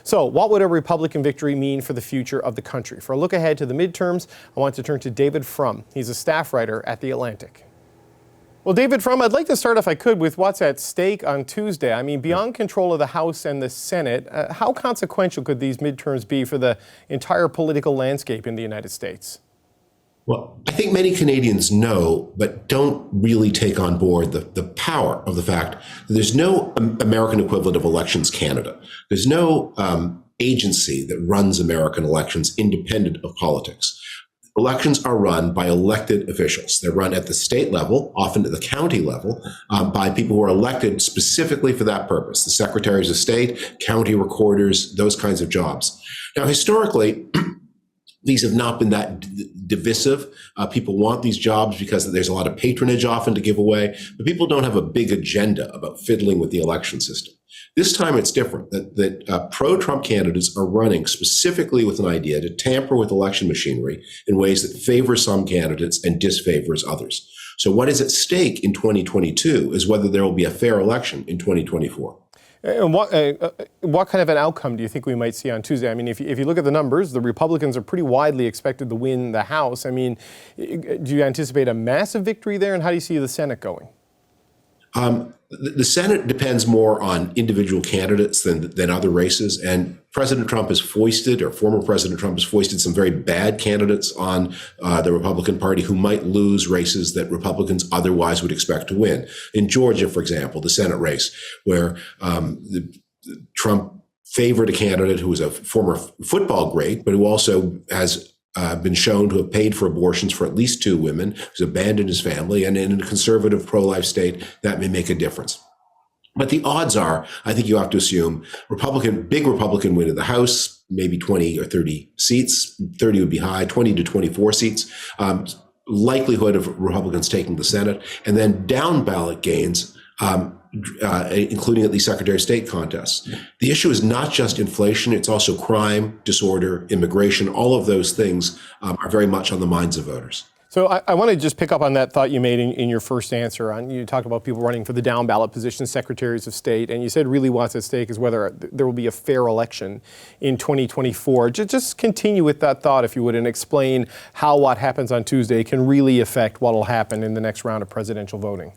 So what would a Republican victory mean for the future of the country? For a look ahead to the midterms, I want to turn to David Frum. He's a staff writer at The Atlantic. Well, David Frum, I'd like to start, if I could, with what's at stake on Tuesday. I mean, beyond control of the House and the Senate, how consequential could these midterms be for the entire political landscape in the United States? Well, I think many Canadians know, but don't really take on board the power of the fact that there's no American equivalent of Elections Canada. There's no agency that runs American elections independent of politics. Elections are run by elected officials. They're run at the state level, often at the county level, by people who are elected specifically for that purpose. The secretaries of state, county recorders, those kinds of jobs. Now, historically, these have not been that divisive. People want these jobs because there's a lot of patronage often to give away, but people don't have a big agenda about fiddling with the election system. This time it's different, that pro-Trump candidates are running specifically with an idea to tamper with election machinery in ways that favor some candidates and disfavors others. So what is at stake in 2022 is whether there will be a fair election in 2024. And what kind of an outcome do you think we might see on Tuesday? I mean, if you look at the numbers, the Republicans are pretty widely expected to win the House. I mean, do you anticipate a massive victory there, and how do you see the Senate going? The Senate depends more on individual candidates than other races, and President Trump has foisted, or former President Trump has foisted, some very bad candidates on the Republican Party who might lose races that Republicans otherwise would expect to win. In Georgia, for example, the Senate race, where Trump favored a candidate who was a former football great, but who also has been shown to have paid for abortions for at least 2 women, who's abandoned his family, and in a conservative pro-life state, that may make a difference. But the odds are, I think you have to assume, big Republican win in the House, maybe 20 or 30 seats, 30 would be high, 20 to 24 seats, likelihood of Republicans taking the Senate, and then down ballot gains, including at least Secretary of State contests. The issue is not just inflation, it's also crime, disorder, immigration. All of those things are very much on the minds of voters. So I want to just pick up on that thought you made in your first answer. You talked about people running for the down ballot positions, secretaries of state, and you said really what's at stake is whether there will be a fair election in 2024. Just continue with that thought, if you would, and explain how what happens on Tuesday can really affect what will happen in the next round of presidential voting.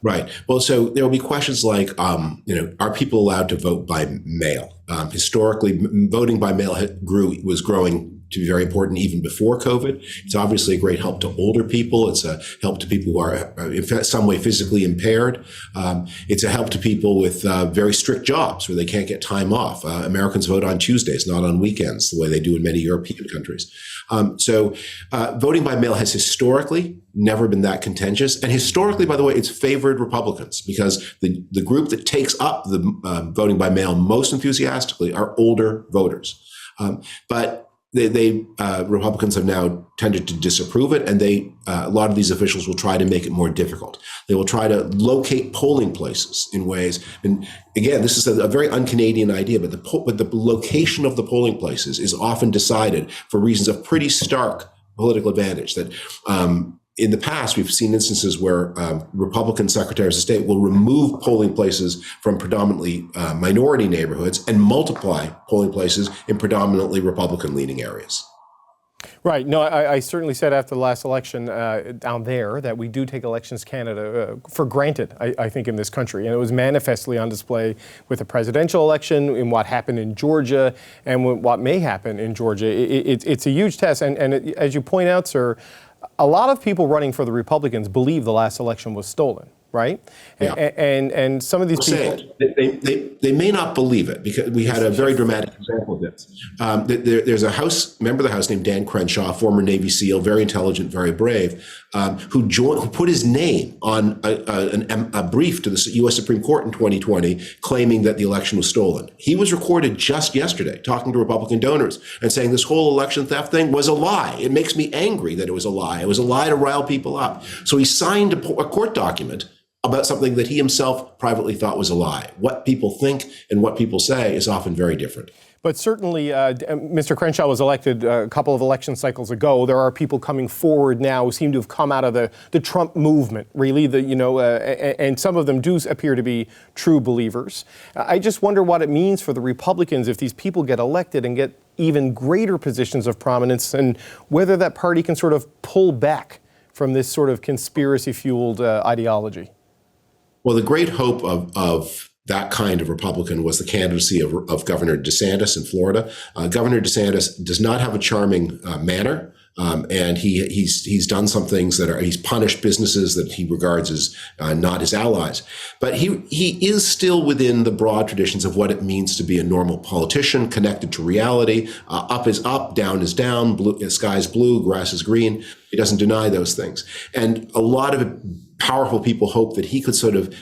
Right. Well, so there will be questions like, are people allowed to vote by mail? Historically, voting by mail was growing to be very important even before COVID. It's obviously a great help to older people. It's a help to people who are in some way physically impaired. It's a help to people with very strict jobs where they can't get time off. Americans vote on Tuesdays, not on weekends, the way they do in many European countries. So voting by mail has historically never been that contentious. And historically, by the way, it's favored Republicans because the group that takes up the voting by mail most enthusiastically are older voters. But Republicans have now tended to disapprove it, and a lot of these officials will try to make it more difficult. They will try to locate polling places in ways, and again, this is a very un-Canadian idea, but the location of the polling places is often decided for reasons of pretty stark political advantage. That in the past, we've seen instances where Republican secretaries of state will remove polling places from predominantly minority neighborhoods and multiply polling places in predominantly Republican-leaning areas. Right. No, I certainly said after the last election down there that we do take Elections Canada for granted, I think, in this country. And it was manifestly on display with the presidential election, in what happened in Georgia, and what may happen in Georgia. It's a huge test. And as you point out, sir, a lot of people running for the Republicans believe the last election was stolen, right? Yeah. And some of these people... They may not believe it, because we had a very dramatic example of this. There's a member of the House named Dan Crenshaw, former Navy SEAL, very intelligent, very brave, who put his name on a brief to the U.S. Supreme Court in 2020 claiming that the election was stolen. He was recorded just yesterday talking to Republican donors and saying this whole election theft thing was a lie. It makes me angry that it was a lie. It was a lie to rile people up. So he signed a court document about something that he himself privately thought was a lie. What people think and what people say is often very different. But certainly, Mr. Crenshaw was elected a couple of election cycles ago. There are people coming forward now who seem to have come out of the Trump movement, really, and some of them do appear to be true believers. I just wonder what it means for the Republicans if these people get elected and get even greater positions of prominence, and whether that party can sort of pull back from this sort of conspiracy-fueled ideology. Well, the great hope of that kind of Republican was the candidacy of Governor DeSantis in Florida. Governor DeSantis does not have a charming manner, and he's done some things he's punished businesses that he regards as not his allies. But he is still within the broad traditions of what it means to be a normal politician, connected to reality. Up is up, down is down, sky is blue, grass is green. He doesn't deny those things. And a lot of powerful people hope that he could sort of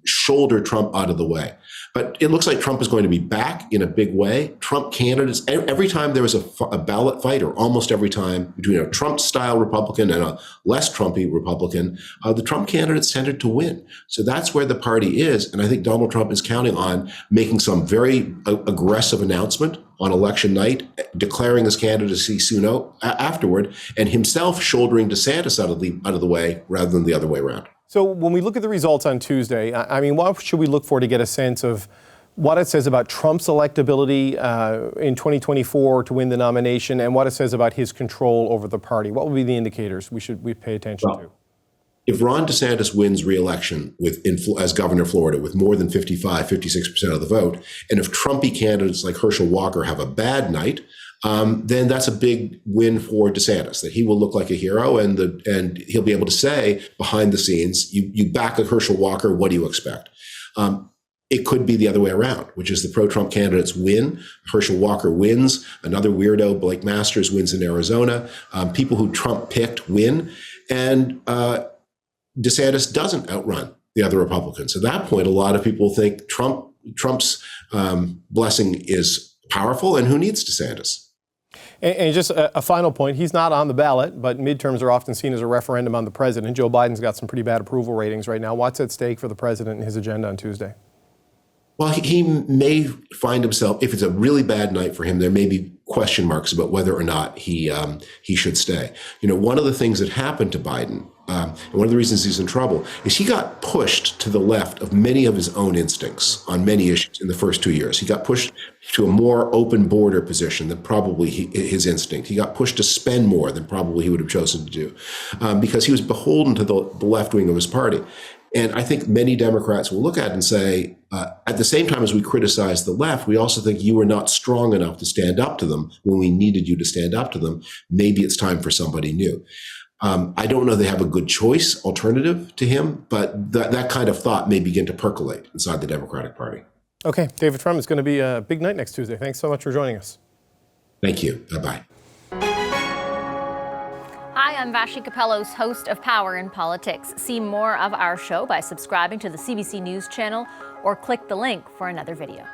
shoulder Trump out of the way. But it looks like Trump is going to be back in a big way. Trump candidates, every time there was a ballot fight, or almost every time, between a Trump-style Republican and a less Trumpy Republican, the Trump candidates tended to win. So that's where the party is. And I think Donald Trump is counting on making some very aggressive announcement on election night, declaring his candidacy soon afterward, and himself shouldering DeSantis out of the way rather than the other way around. So when we look at the results on Tuesday, I mean, what should we look for to get a sense of what it says about Trump's electability in 2024 to win the nomination, and what it says about his control over the party? What would be the indicators we pay attention to? If Ron DeSantis wins re-election as governor of Florida with more than 56% of the vote, and if Trumpy candidates like Herschel Walker have a bad night, then that's a big win for DeSantis, that he will look like a hero, and he'll be able to say behind the scenes, you back a Herschel Walker, what do you expect? It could be the other way around, which is the pro-Trump candidates win, Herschel Walker wins, another weirdo, Blake Masters, wins in Arizona, people who Trump picked win, and DeSantis doesn't outrun the other Republicans. At that point, a lot of people think Trump's blessing is powerful, and who needs DeSantis? And just a final point, he's not on the ballot, but midterms are often seen as a referendum on the president. Joe Biden's got some pretty bad approval ratings right now. What's at stake for the president and his agenda on Tuesday? Well, he may find himself, if it's a really bad night for him, there may be question marks about whether or not he should stay. You know, one of the things that happened to Biden, and one of the reasons he's in trouble, is he got pushed to the left of many of his own instincts on many issues in the first 2 years. He got pushed to a more open border position than probably his instinct. He got pushed to spend more than probably he would have chosen to do, because he was beholden to the left wing of his party. And I think many Democrats will look at it and say, at the same time as we criticize the left, we also think you were not strong enough to stand up to them when we needed you to stand up to them. Maybe it's time for somebody new. I don't know they have a good choice alternative to him, but that kind of thought may begin to percolate inside the Democratic Party. Okay, David Frum, it's going to be a big night next Tuesday. Thanks so much for joining us. Thank you. Bye-bye. Hi, I'm Vashi Capellos, host of Power in Politics. See more of our show by subscribing to the CBC News channel or click the link for another video.